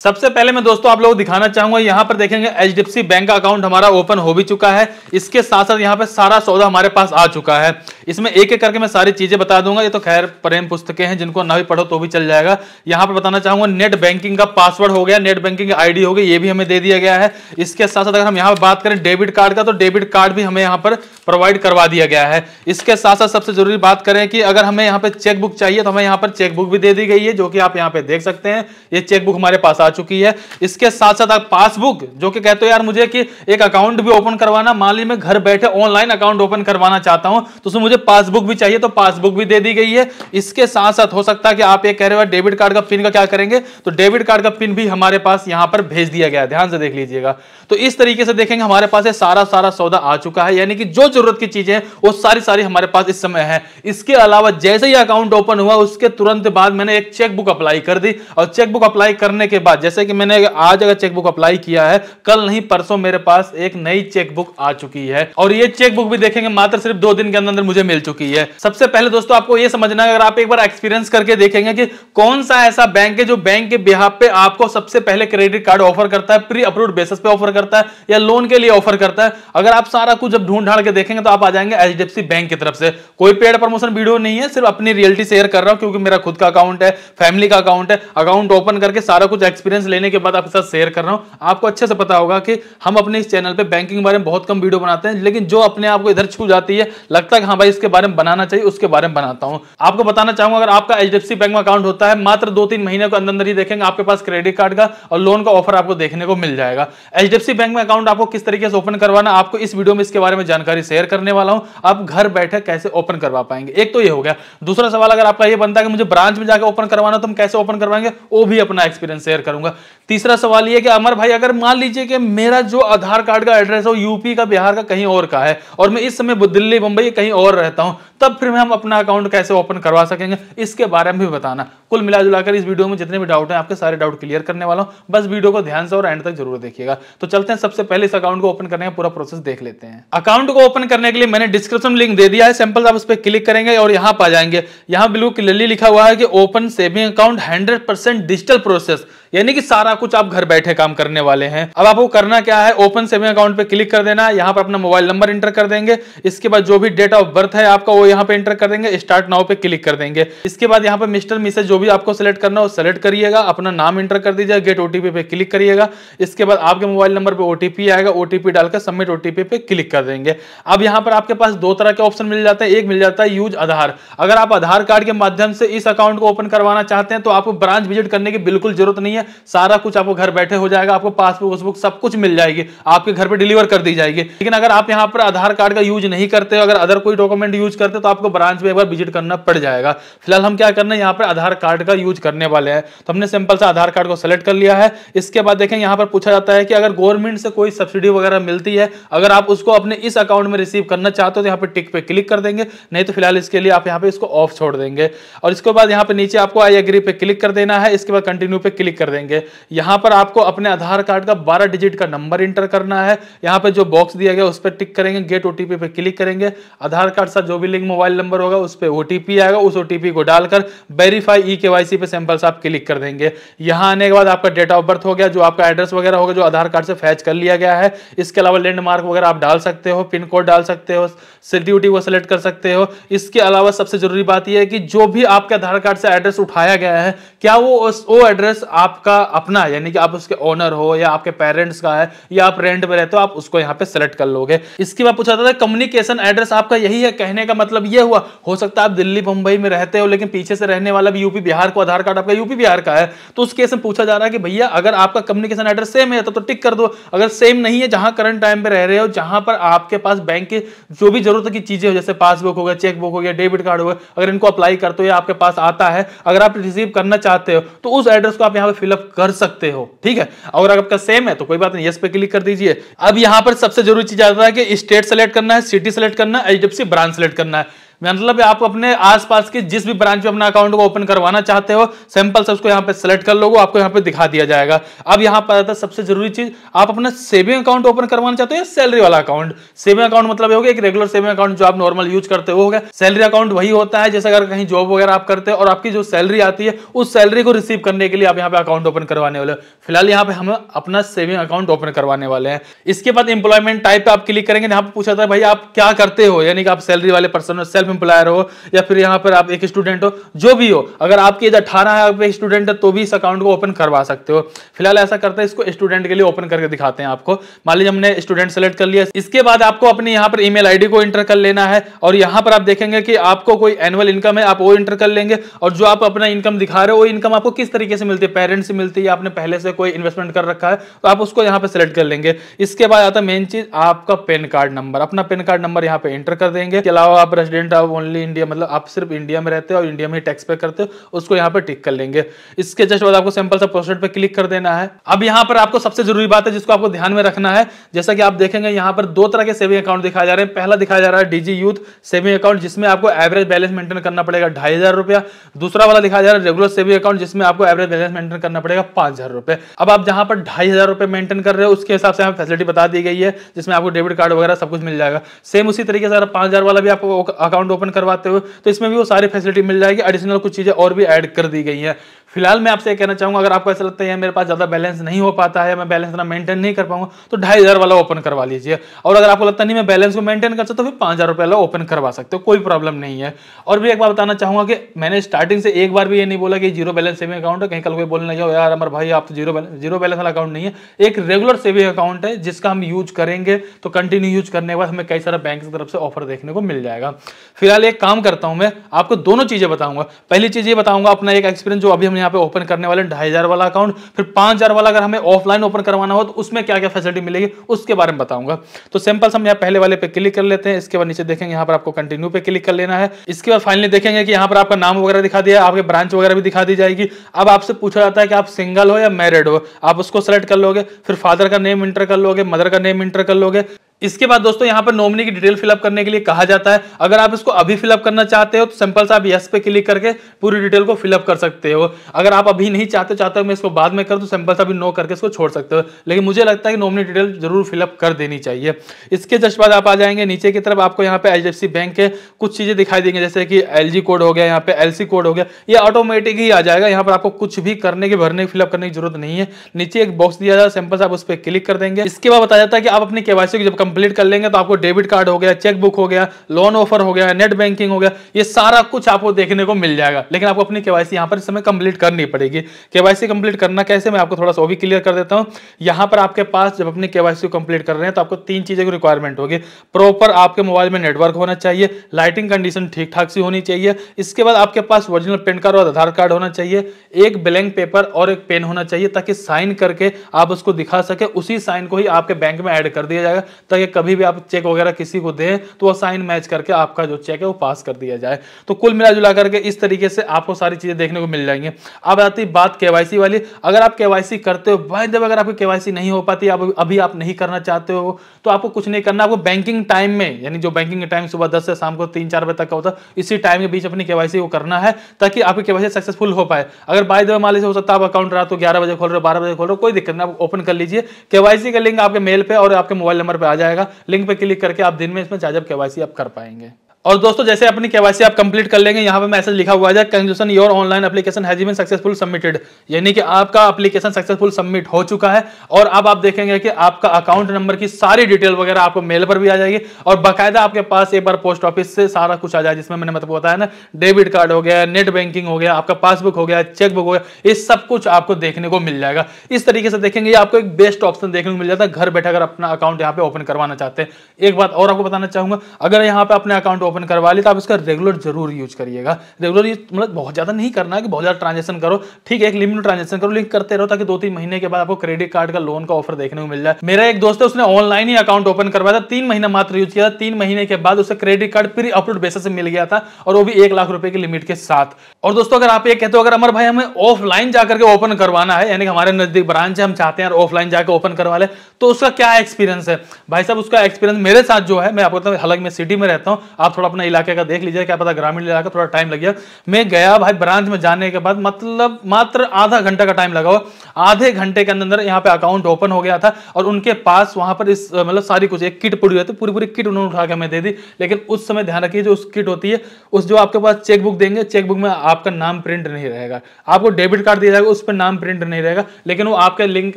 सबसे पहले मैं दोस्तों आप लोगों को दिखाना चाहूंगा, यहां पर देखेंगे एचडीएफसी बैंक का अकाउंट हमारा ओपन हो भी चुका है। इसके साथ साथ यहां पे सारा सौदा हमारे पास आ चुका है। इसमें एक एक करके मैं सारी चीजें बता दूंगा। ये तो खैर प्रेम पुस्तकें हैं, जिनको ना भी पढ़ो तो भी चल जाएगा। यहां पर बताना चाहूंगा नेट बैंकिंग का पासवर्ड हो गया, नेट बैंकिंग की आईडी हो गई, ये भी हमें दे दिया गया है। इसके साथ साथ अगर हम यहां पर बात करें डेबिट कार्ड का, तो डेबिट कार्ड भी हमें यहां पर प्रोवाइड करवा दिया गया है। इसके साथ साथ सबसे जरूरी बात करें कि अगर हमें यहां पर चेकबुक चाहिए तो हमें यहां पर चेकबुक भी दे दी गई है, जो कि आप यहां पे देख सकते हैं। ये चेकबुक हमारे पास आ चुकी है। इसके साथ साथ आप पासबुक, जो कि कहते हो यार मुझे कि एक अकाउंट भी ओपन करवाना, मान लीजिए मैं घर बैठे ऑनलाइन अकाउंट ओपन करवाना चाहता हूं तो उसमें मुझे पासबुक भी चाहिए, तो पासबुक भी दे दी गई है। इसके साथ साथ हो सकता है कि आप ये कह रहे हो डेबिट कार्ड का पिन का क्या करेंगे, तो डेबिट कार्ड का पिन भी हमारे पास यहां पर भेज दिया गया है, ध्यान से देख लीजिएगा। तो इस तरीके से देखेंगे हमारे पास सारा सौदा आ चुका है, यानी कि जो जरूरत की चीजें वो सारी हमारे पास इस समय है। इसके अलावा जैसे ही अकाउंट ओपन हुआ उसके तुरंत बाद मैंने एक चेकबुक अप्लाई कर दी, और चेकबुक अप्लाई करने के बाद जैसे कि मैंने आज अगर चेकबुक अप्लाई किया है, कल नहीं परसों मेरे पास एक नई चेकबुक आ चुकी है। और ये चेकबुक भी देखेंगे मात्र सिर्फ 2 दिन के अंदर मुझे मिल चुकी है। सबसे पहले दोस्तों आपको ये समझना है, अगर आप एक बार एक्सपीरियंस करके देखेंगे कि कौन सा ऐसा बैंक है जो बैंक के बिहाफ पे आपको सबसे पहले क्रेडिट कार्ड ऑफर करता है, प्री अप्रूव्ड बेसिस पे ऑफर करता है या लोन के लिए ऑफर करता है। अगर आप सारा कुछ जब ढूंढ ढांड के देखेंगे तो आप आ जाएंगे एचडीएफसी बैंक की तरफ से। कोई पेड प्रमोशन वीडियो नहीं है, सिर्फ अपनी रियलिटी शेयर कर रहा हूं, क्योंकि मेरा खुद का अकाउंट है, फैमिली का अकाउंट है। अकाउंट ओपन करके सारा कुछ एक्सपीरियंस लेने के बाद आपके साथ शेयर कर रहा हूं। आपको अच्छे से पता होगा कि हम अपने इस चैनल पे बैंकिंग के बारे में बहुत कम वीडियो बनाते हैं, लेकिन जो अपने आप को इधर छू जाती है, लगता है कि हाँ भाई इसके बारे में बनाना चाहिए, उसके बारे में बनाता हूं। आपको बताना चाहूंगा, अगर आपका एचडीएफसी बैंक में अकाउंट होता है, मात्र 2-3 महीने के अंदर ही देखेंगे आपके पास क्रेडिट कार्ड का और लोन का ऑफर आपको देखने को मिल जाएगा। एचडीएफसी बैंक में अकाउंट आपको किस तरीके से ओपन करवाना, आपको इस वीडियो में इसके बारे में जानकारी शेयर करने वाला हूं। आप घर बैठे कैसे ओपन करवा पाएंगे, एक तो ये हो गया। दूसरा सवाल अगर आपका ये बनता है कि मुझे ब्रांच में जाकर ओपन करवाना, तो हम कैसे ओपन करवाएंगे, वो भी अपना एक्सपीरियंस शेयर करूंगा। तीसरा सवाल ये कि अमर भाई अगर मान लीजिए कि मेरा जो आधार कार्ड का एड्रेस हो यूपी का, बिहार का, कहीं और का है, और मैं इस समय दिल्ली मुंबई कहीं और रहता हूं, तब फिर हम अपना अकाउंट कैसे ओपन करवा सकेंगे, इसके बारे में भी बताना। कुल मिला जुलाकर इस वीडियो में जितने भी डाउट हैं आपके सारे डाउट क्लियर करने वाला हूं। बस वीडियो को ध्यान से और एंड तक जरूर देखिएगा। तो चलते हैं, सबसे पहले इस अकाउंट को ओपन करने का पूरा प्रोसेस देख लेते हैं। अकाउंट को ओपन करने के लिए मैंने डिस्क्रिप्शन में लिंक दे दिया है, सिंपल आप उस पर क्लिक करेंगे और यहां पर जाएंगे। यहां बिल्कुल क्लियरली लिखा हुआ है कि open saving account 100% digital process, यानी कि सारा कुछ आप घर बैठे काम करने वाले हैं। अब आपको करना क्या है, ओपन सेविंग अकाउंट पे क्लिक कर देना है। यहां पर अपना मोबाइल नंबर एंटर कर देंगे। इसके बाद जो भी डेट ऑफ बर्थ है आपका वो यहां पे एंटर कर देंगे। स्टार्ट नाउ पे क्लिक कर देंगे। इसके बाद यहां पे मिस्टर मिसेज जो भी आपको सिलेक्ट करना हो सिलेक्ट करिएगा, अपना नाम एंटर कर दीजिए, गेट ओटीपी पे क्लिक करिएगा। इसके बाद आपके मोबाइल नंबर पे ओटीपी आएगा, ओटीपी डालकर सबमिट ओटीपी पे क्लिक कर देंगे। अब यहां पर आपके पास 2 तरह के ऑप्शन मिल जाते हैं। एक मिल जाता है यूज आधार। अगर आप आधार कार्ड के माध्यम से इस अकाउंट को ओपन करवाना चाहते हैं तो आपको ब्रांच विजिट करने की बिल्कुल जरूरत नहीं है, सारा कुछ आपको घर बैठे हो जाएगा। आपको पासबुक वसबुक सब कुछ मिल जाएगी, आपके घर पे डिलीवर कर दी जाएगी। लेकिन अगर आप यहां पर आधार कार्ड का यूज नहीं करते, अगर अदर कोई डॉक्यूमेंट यूज करते तो आपको ब्रांच में एक बार विजिट करना पड़ जाएगा। फिलहाल हम क्या करना है, यहां पर आधार कार्ड का यूज करने वाले हैं, तो हमने सिंपल सा आधार कार्ड को सेलेक्ट कर लिया है। इसके बाद देखें यहां पर पूछा जाता है कि अगर गवर्नमेंट से कोई सब्सिडी वगैरह मिलती है, अगर आप उसको अपने इस अकाउंट में रिसीव करना चाहते हो तो यहां पर टिक पे क्लिक कर देंगे, नहीं तो फिलहाल इसके लिए आप यहां पे इसको ऑफ छोड़ देंगे। और इसके बाद यहां पे नीचे आपको आई एग्री पे क्लिक कर देना है। इसके बाद कंटिन्यू पे क्लिक कर देंगे। यहां पर आपको अपने आधार कार्ड का 12 डिजिट का नंबर इंटर करना है। यहां पे जो बॉक्स दिया गया उस पर टिक करेंगे, गेट ओटीपी पे क्लिक करेंगे। आधार कार्ड से जो भी लिंक मोबाइल नंबर होगा उस पे ओटीपी आएगा, उस ओटीपी को डालकर वेरीफाई ई केवाईसी पे सिंपल से आप क्लिक कर देंगे। यहां आने के बाद आपका डेट ऑफ बर्थ हो गया, जो आपका एड्रेस वगैरह होगा जो आधार कार्ड से फैच कर लिया गया है। इसके अलावा लैंडमार्क वगैरह आप डाल सकते हो, पिन कोड डाल सकते हो, सिटी उटी को सिलेक्ट कर सकते हो। इसके अलावा सबसे जरूरी बात यह है कि जो भी आपके आधार कार्ड से एड्रेस उठाया गया है, क्या वो एड्रेस आपका अपना, यानी कि आप उसके ओनर हो या आपके पेरेंट्स का है या आप रेंट में रहते हो, आप उसको यहां पे सेलेक्ट कर लोगे। इसके बाद पूछा था कम्युनिकेशन एड्रेस आपका यही है, कहने का मतलब यह हुआ, हो सकता है आप दिल्ली मुंबई में रहते हो लेकिन पीछे से रहने वाला भी यूपी बिहार को, आधार कार्ड आपका यूपी बिहार का है, तो उस केस में पूछा जा रहा है कि भैया अगर आपका कम्युनिकेशन एड्रेस सेम है तो टिक कर दो। अगर सेम नहीं है, जहां करंट टाइम पे रह रहे हो, जहां पर आपके पास बैंक के जो भी जरूरत की चीजें हो, जैसे पासबुक हो गया, चेकबुक हो गया, डेबिट कार्ड हो गया, अगर इनको अप्लाई करते हो या आपके पास आता है, अगर आप रिसीव करना चाहते हो तो उस एड्रेस को आप यहां पे फिलअप कर सकते हो, ठीक है। अगर आपका सेम है तो कोई बात नहीं, यस पे क्लिक कर दीजिए। अब यहां पर सबसे जरूरी चीज आता है कि स्टेट सेलेक्ट करना है, सिटी सेलेक्ट करना है, एचडीएफसी ब्रांच सेलेक्ट करना है। मतलब आप अपने आसपास के जिस भी ब्रांच में अपना अकाउंट को ओपन करवाना चाहते हो, सिंपल से उसको यहाँ पे सेलेक्ट कर लोगे, आपको यहाँ पे दिखा दिया जाएगा। अब यहाँ पर आता है सबसे जरूरी चीज, आप अपना सेविंग अकाउंट ओपन करवाना चाहते हो या सैलरी वाला अकाउंट। सेविंग अकाउंट मतलब हो गया एक रेगुलर सेविंग अकाउंट जो आप नॉर्मल यूज करते हो गया। सैलरी अकाउंट वही होता है जैसे अगर कहीं जॉब वगैरह आप करते हो और आपकी जो सैलरी आती है उस सैलरी को रिसीव करने के लिए आप यहाँ पे अकाउंट ओपन करवाने वाले हो। फिलहाल यहाँ पे हम अपना सेविंग अकाउंट ओपन करवाने वाले हैं। इसके बाद एम्प्लॉयमेंट टाइप पे आप क्लिक करेंगे, यहाँ पे पूछा था भाई आप क्या करते हो, यानी कि आप सैलरी वाले पर्सन हो, सेल्फ एम्प्लॉयर हो या फिर यहाँ पर आप एक स्टूडेंट हो, जो भी हो। अगर आपकी एज 18 है, आप एक स्टूडेंट है तो भी इस अकाउंट को ओपन करवा सकते हो। फिलहाल ऐसा करते हैं, इसको स्टूडेंट के लिए ओपन करके दिखाते हैं आपको। मान लीजिए हमने स्टूडेंट सेलेक्ट कर लिया। इसके बाद आपको अपनी यहाँ पर ईमेल आईडी को एंटर कर लेना है और यहाँ पर आप देखेंगे कि आपको कोई एनुअल इनकम है, आप वो एंटर कर लेंगे। और जो आप अपना इनकम दिखा रहे हो वो इनकम आपको किस तरीके से मिलती है, पेरेंट्स से मिलती है या आपने पहले से कोई इन्वेस्टमेंट कर रखा है, तो आप उसको यहाँ पे सिलेक्ट कर लेंगे। इसके बाद आता है मेन चीज, आपका पैन कार्ड नंबर। अपना पैन कार्ड नंबर यहाँ पे एंटर कर देंगे। इसके अलावा आप रेजिडेंट ऑफ ओनली इंडिया, मतलब आप सिर्फ इंडिया में रहते हो और इंडिया में टैक्स पे करते हो, उसको यहाँ पे टिक कर लेंगे। इसके जस्ट बाद आपको सिंपल सा प्रोसीड पे क्लिक कर देना है। अब यहाँ पर आपको सबसे जरूरी बात है जिसको आपको ध्यान में रखना है, जैसा कि आप देखेंगे यहाँ पर दो तरह के सेविंग अकाउंट दिखाए जा रहे हैं। पहला दिखाया जा रहा है डीजी यूथ सेविंग अकाउंट, जिसमें आपको एवरेज बैलेंस मेंटेन करना पड़ेगा 2500 रुपया। दूसरा वाला दिखाया जा रहा है रेगुलर सेविंग अकाउंट, जिसमें आपको एवरेज बैलेंस मेंटेन करना पड़ेगा 5000 रुपए। अब आप जहां पर 2500 रुपए मेंटेन कर रहे हो उसके हिसाब से यहाँ फैसिलिटी बता दी गई है, जिसमें आपको डेबिट कार्ड वगैरह सब कुछ मिल जाएगा। सेम उसी तरीके से अगर 5000 वाला भी आपको अकाउंट ओपन करवाते हो तो इसमें भी वो सारी फैसिलिटी मिल जाएगी। एडिशनल कुछ चीजें और भी ऐड कर दी गई है। फिलहाल मैं आपसे कहना चाहूंगा, अगर आपको ऐसा लगता है मेरे पास ज्यादा बैलेंस नहीं हो पाता है, मैं बैलेंस इतना मेंटेन नहीं कर पाऊंगा, तो 2500 वाला ओपन करवा लीजिए। और अगर आपको लगता नहीं मैं बैलेंस को मेंटेन कर सकता तो फिर 5000 रुपये वाला ओपन करवा सकते हो, कोई प्रॉब्लम नहीं है। और भी एक बात बताना चाहूंगा कि मैंने स्टार्टिंग से एक बार भी ये नहीं बोला कि जीरो बैलेंस सेविंग अकाउंट है। कहीं कल कोई बोलने लगे यार अमर भाई आप तो जीरो बैलेंस वाला अकाउंट नहीं है, एक रेगुलर सेविंग अकाउंट है जिसका हम यूज करेंगे तो कंटिन्यू यूज करने के बाद हमें कई सारा बैंक की तरफ से ऑफर देखने को मिल जाएगा। फिलहाल एक काम करता हूं, मैं आपको दोनों चीजें बताऊंगा। पहली चीज ये बताऊंगा अपना एक एक्सपीरियंस जो अभी हम यहाँ पे ओपन करने वाले 2500 वाला अकाउंट, फिर 5000 वाला अगर हमें ऑफलाइन ओपन करवाना हो तो उसमें क्या क्या फैसिलिटी मिलेगी उसके बारे में बताऊंगा। तो सिंपल हम यहाँ पहले वाले पे क्लिक कर लेते हैं। इसके बाद नीचे देखेंगे यहाँ पर आपको कंटिन्यू पे क्लिक कर लेना है। इसके बाद फाइनली देखेंगे कि यहाँ पर आपका नाम वगैरह दिखा दिया, आपके ब्रांच वगैरह भी दिखा दी जाएगी। अब आपसे पूछा जाता है कि आप सिंगल हो या मैरिड हो, आप उसको सेलेक्ट कर लोगे। फिर फादर का नेम इंटर कर लोगे, मदर का नेम इंटर कर लोगे। इसके बाद दोस्तों यहाँ पर नॉमिनी की डिटेल फिलअप करने के लिए कहा जाता है। अगर आप इसको अभी फिलअप करना चाहते हो तो सिंपल सा आप यस पे क्लिक करके पूरी डिटेल को फिलअप कर सकते हो। अगर आप अभी नहीं चाहते मैं इसको बाद में कर तो सिंपल सा भी नो करके इसको छोड़ सकते हो, लेकिन मुझे लगता है कि नॉमिनी डिटेल जरूर फिलअप कर देनी चाहिए। इसके जस्ट बाद आप आ जाएंगे नीचे की तरफ, आपको यहाँ पे एचडीएफसी बैंक के कुछ चीजें दिखाई देंगे, जैसे कि एलजी कोड हो गया, यहाँ पे एलसी कोड हो गया, ये ऑटोमेटिक ही आ जाएगा। यहाँ पर आपको कुछ भी करने की भरने की फिलअप करने की जरूरत नहीं है। नीचे एक बॉक्स दिया जाता है, सिंपल सा आप उस पर क्लिक कर देंगे। इसके बाद बताया जाता है कि आप अपनी केवाईसी जब कंप्लीट कर लेंगे तो आपको डेबिट कार्ड हो गया, चेक बुक हो गया, लोन ऑफर हो गया, नेट बैंकिंग हो गया, ये सारा कुछ आपको देखने को मिल जाएगा। लेकिन आपको अपनी केवाईसी यहां पर इस समय कंप्लीट करनी पड़ेगी। केवाईसी कंप्लीट करना कैसे, मैं आपको थोड़ा सा वो भी क्लियर कर देता हूं। यहां पर आपके पास जब अपनी केवाईसी कंप्लीट कर रहे हैं तो आपको 3 चीजें की रिक्वायरमेंट होगी। प्रॉपर आपके मोबाइल में नेटवर्क होना चाहिए, लाइटिंग कंडीशन ठीक ठाक सी होनी चाहिए। इसके बाद आपके पास ओरिजिनल पैन कार्ड और आधार कार्ड होना चाहिए, एक ब्लैंक पेपर और एक पेन होना चाहिए, ताकि साइन करके आप उसको दिखा सके। उसी साइन को ही आपके बैंक में ऐड कर दिया जाएगा, ताकि कभी भी आप चेक वगैरह किसी को दे तो वो साइन मैच करके आपका जो चेक है वो पास कर दिया जाए। तो कुल मिला जुला करके इस तरीके से आपको सारी चीजें देखने को मिल जाएंगी। अब आती बात केवाईसी वाली। अगर आप केवाईसी करते हो, बाय द वे अगर आपकी केवाईसी नहीं हो पाती, अभी आप नहीं करना चाहते हो, तो आपको कुछ नहीं करना। आपको बैंकिंग टाइम में, यानी जो बैंकिंग टाइम सुबह 10 से शाम को 3-4 बजे तक का होता है, इसी टाइम के बीच अपनी केवाईसी को करना है, ताकि आपकी केवाईसी सक्सेसफुल हो पाए। अगर बाय द वे मान लीजिए हो सकता है आप अकाउंट रात को 11 बजे खोल रहे हो, 12 बजे खोल रहे हो, कोई दिक्कत नहीं, आप ओपन कर लीजिए। केवाईसी का लिंक आपके मेल पे और आपके मोबाइल नंबर पे आ जाएगा। लिंक पे क्लिक करके आप दिन में इसमें जब केवाईसी आप कर पाएंगे। और दोस्तों जैसे अपनी केवाईसी आप कंप्लीट कर लेंगे, यहाँ पे मैसेज लिखा हुआ है congratulation your online application has been successful submitted, यानी कि आपका एप्लीकेशन सक्सेसफुल सबमिट हो चुका है। और अब आप देखेंगे कि आपका अकाउंट नंबर की सारी डिटेल वगैरह आपको मेल पर भी आ जाएगी, और बाकायदा आपके पास एक बार पोस्ट ऑफिस से सारा कुछ आ जाए, जिसमें मैंने मतलब बताया ना, डेबिट कार्ड हो गया, नेट बैंकिंग हो गया, आपका पासबुक हो गया, चेक बुक हो गया, ये सब कुछ आपको देखने को मिल जाएगा। इस तरीके से देखेंगे आपको एक बेस्ट ऑप्शन देखने को मिल जाता है घर बैठे अगर अपना अकाउंट यहाँ पे ओपन करवाना चाहते हैं। एक बात और आपको बताना चाहूंगा, अगर यहाँ पे अपने अकाउंट ओपन करवा ली तो आप इसका रेगुलर जरूर यूज करिएगा। रेगुलर यूज मतलब बहुत ज्यादा नहीं करना है कि बहुत ज्यादा ट्रांजैक्शन करो, ठीक है, एक लिमिट ट्रांजैक्शन करो, लिंक करते रहो, ताकि 2-3 महीने के बाद आपको क्रेडिट कार्ड का लोन का ऑफर देखने को मिल जाए। मेरा एक दोस्त है, उसने ऑनलाइन ही अकाउंट ओपन करवाया था, 3 महीना मात्र यूज किया था। 3 महीने के बाद उसे credit card pre approved basis से मिल गया था, और वो भी 1 लाख रुपए की लिमिट के साथ। और दोस्तों अगर आप ये कहते हो अगर अमर भाई हमें ऑफलाइन जाकर के ओपन करवाना है, यानी कि हमारे नजदीक ब्रांच है, हम चाहते हैं ऑफलाइन जाकर ओपन करवा ले, तो उसका क्या एक्सपीरियंस है भाई साहब? उसका एक्सपीरियंस मेरे साथ जो है, मैं आपको बताऊं, हालांकि मैं सिटी में रहता हूं, आप आप थोड़ा अपना इलाके का देख लीजिए, क्या पता ग्रामीण इलाका थोड़ा टाइम लग गया। मैं गया भाई ब्रांच में जाने के बाद मतलब मात्र आधा घंटा का टाइम लगा हो, आधे घंटे के अंदर यहाँ पे अकाउंट ओपन हो गया था। और उनके पास वहां पर इस मतलब सारी कुछ एक किट पड़ी हुई थी, पूरी पूरी किट उन्होंने उठा के हमें दे दी। लेकिन उस समय ध्यान रखिए, जो उस किट होती है उस जो आपके पास चेकबुक देंगे, चेकबुक में आपका नाम प्रिंट नहीं रहेगा। आपको डेबिट कार्ड दिया जाएगा, उस पर नाम प्रिंट नहीं रहेगा, लेकिन वो आपके लिंक,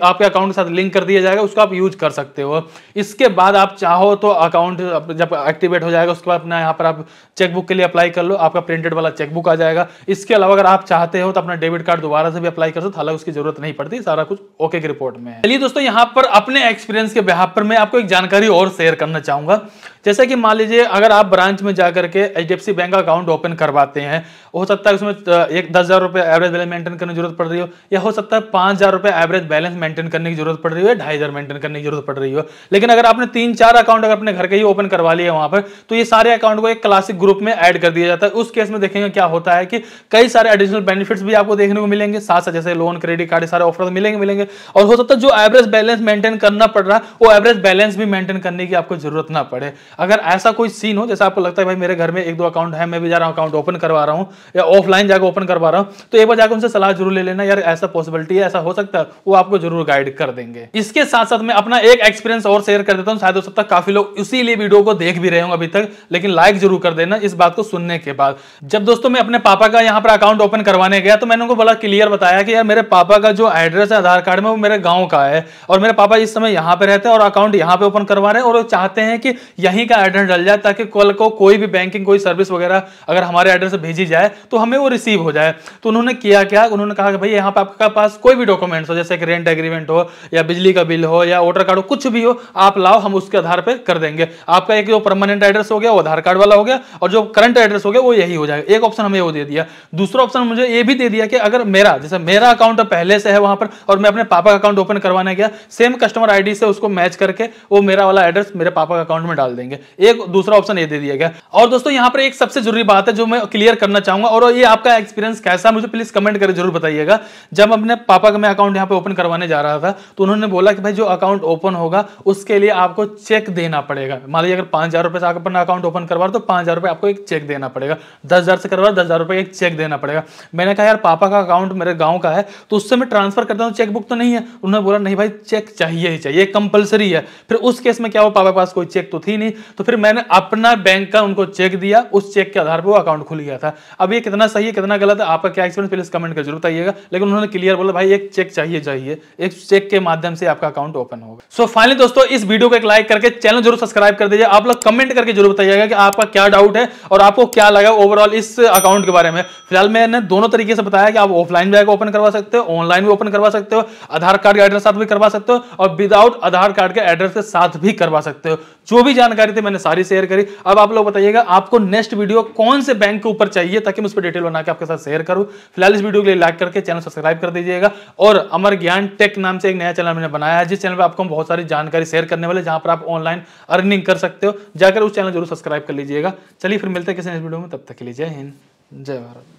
आपके अकाउंट के साथ लिंक कर दिया जाएगा, उसको आप यूज कर सकते हो। इसके बाद आप चाहो तो अकाउंट जब एक्टिवेट हो जाएगा उसके बाद अपना यहाँ पर आप चेकबुक के लिए अप्लाई कर लो, आपका प्रिंटेड वाला चेकबुक आ जाएगा। इसके अलावा अगर आप चाहते हो तो अपना डेबिट कार्ड दोबारा से भी अप्लाई कर सकते हो, हालांकि उसकी जरूरत नहीं पड़ती, सारा कुछ ओके की रिपोर्ट में है। चलिए दोस्तों, यहाँ पर अपने एक्सपीरियंस के बिहाफ पर मैं आपको एक जानकारी और शेयर करना चाहूंगा। जैसे कि मान लीजिए अगर आप ब्रांच में जाकर के एचडीएफसी बैंक का अकाउंट ओपन करवाते हैं, हो सकता है उसमें एक 10,000 रुपए एवरेज बैलेंस मेंटेन करने की जरूरत पड़ रही हो, या हो सकता है 5,000 रुपए एवरेज बैलेंस मेंटेन करने की जरूरत पड़ रही हो, 2,500 मेंटेन करने की जरूरत पड़ रही हो। लेकिन अगर आपने 3-4 अकाउंट अगर अपने घर के ही ओपन करवा लिए वहां पर, तो ये सारे अकाउंट को एक क्लासिक ग्रुप में ऐड कर दिया जाता है। उस केस में देखेंगे क्या होता है कि कई सारे एडिशनल बेनिफिट्स भी आपको देखने को मिलेंगे, साथ साथ जैसे लोन, क्रेडिट कार्ड, सारे ऑफर मिलेंगे। और हो सकता है जो एवरेज बैलेंस मेंटेन करना पड़ रहा है वो एवरेज बैलेंस भी मेंटेन करने की आपको जरूरत ना पड़े। अगर ऐसा कोई सीन हो, जैसे आपको लगता है भाई मेरे घर में 1-2 अकाउंट है, मैं भी जा रहा हूं अकाउंट ओपन करवा रहा हूं या ऑफलाइन जाकर ओपन करवा रहा हूं, तो एक बार जाकर उनसे सलाह जरूर ले लेना, यार ऐसा पॉसिबिलिटी है, ऐसा हो सकता है, वो आपको जरूर गाइड कर देंगे। इसके साथ साथ मैं अपना एक एक्सपीरियंस और शेयर कर देता हूं, शायद हो सकता है काफी लोग इसीलिए वीडियो को देख भी रहे होंगे अभी तक, लेकिन लाइक जरूर कर देना इस बात को सुनने के बाद। जब दोस्तों मैं अपने पापा का यहाँ पर अकाउंट ओपन करवाने गया तो मैंने उनको बड़ा क्लियर बताया कि यार मेरे पापा का जो एड्रेस है आधार कार्ड में वो मेरे गांव का है, और मेरे पापा इस समय यहाँ पे रहते हैं और अकाउंट यहाँ पे ओपन करवा रहे हैं, और वो चाहते हैं कि यहीं का एड्रेस डल जाए ताकि कल को कोई भी बैंकिंग कोई सर्विस वगैरह अगर हमारे एड्रेस से भेजी जाए तो हमें वो रिसीव हो जाए। तो उन्होंने किया क्या, उन्होंने कहा कि भाई यहाँ पे आपके पास कोई भी डॉक्यूमेंट्स हो, जैसे कि रेंट एग्रीमेंट हो या बिजली का बिल हो या वोटर कार्ड हो, कुछ भी हो आप लाओ, हम उसके आधार पर कर देंगे। आपका एक जो परमानेंट एड्रेस हो गया वो आधार कार्ड वाला हो गया, और जो करंट एड्रेस हो गया वो यही हो जाएगा। एक ऑप्शन हमें वो दे दिया। दूसरा ऑप्शन मुझे ये भी दे दिया कि अगर मेरा जैसे मेरा अकाउंट पहले से है वहां पर और मैं अपने पापा का अकाउंट ओपन करवाने गया, सेम कस्टमर आईडी से उसको मैच करके वो मेरा वाला एड्रेस मेरे पापा का अकाउंट में डाल देंगे। एक दूसरा ऑप्शन ये दे दिया गया। और दोस्तों यहाँ पर एक सबसे जरूरी बात है जो मैं क्लियर करना चाहूंगा, और ये आपका एक्सपीरियंस कैसा मुझे प्लीज कमेंट करके जरूर बताइएगा। जब अपने पापा का मैं अकाउंट यहाँ पे ओपन करवाने जा रहा था तो उन्होंने बोला कि भाई जो अकाउंट ओपन होगा उसके लिए आपको चेक देना पड़ेगा। मान लीजिए अगर 5,000 रुपए से आप अपना अकाउंट ओपन करवा रहे तो 5,000 रुपए आपको एक चेक देना पड़ेगा, 10,000 से करवा 10,000 रुपए एक चेक देना पड़ेगा। मैंने कहा यार पापा का अकाउंट मेरे गांव का है तो उससे मैं ट्रांसफर करता हूं, चेक बुक तो नहीं है। उन्होंने बोला नहीं भाई चेक चाहिए ही चाहिए, कंपलसरी है। फिर उस केस में क्या हुआ, पापा के पास कोई चेक तो थी नहीं, तो फिर मैंने अपना बैंक का उनको चेक दिया, उस चेक के आधार पर वो अकाउंट खुल गया था। अब ये कितना सही है कितना गलत है, आपका क्या एक्सपीरियंस प्लीज कमेंट कर जरूर बताइएगा। लेकिन उन्होंने क्लियर बोला भाई एक चेक चाहिए, एक चेक के माध्यम से आपका अकाउंट ओपन होगा। सो फाइनली दोस्तों इस वीडियो को एक लाइक करके चैनल जरूर सब्सक्राइब कर दीजिए। आप लोग कमेंट करके जरूर बताइएगा कि आपका क्या डाउट है और आपको क्या लगा ओवरऑल इस अकाउंट के बारे में। फिलहाल मैंने दोनों तरीके से बताया कि आप ऑफलाइन भी ओपन करवा सकते हो, ऑनलाइन भी ओपन करवा सकते हो, आधार कार्ड के एड्रेस साथ भी करवा सकते हो और विदाउट आधार कार्ड के एड्रेस के साथ भी करवा सकते हो। जो भी जानकारी थी मैंने सारी शेयर करी। अब आप लोग बताइएगा आपको नेक्स्ट वीडियो कौन से बैंक के ऊपर चाहिए ताकि मैं उस पर डिटेल बना के आपके साथ शेयर करूं। फिलहाल इस वीडियो के लिए लाइक करके चैनल सब्सक्राइब कर दीजिएगा। और अमर ज्ञान टेक नाम से एक नया चैनल मैंने बनाया है, जिस चैनल पर आपको हम बहुत सारी जानकारी शेयर करने वाले, जहां पर आप ऑनलाइन अर्निंग कर सकते हो। जाकर उस चैनल जरूर सब्सक्राइब कर लीजिएगा। चलिए फिर मिलते हैं किसी नेक्स्ट वीडियो में, तब तक के लिए जय हिंद जय भारत।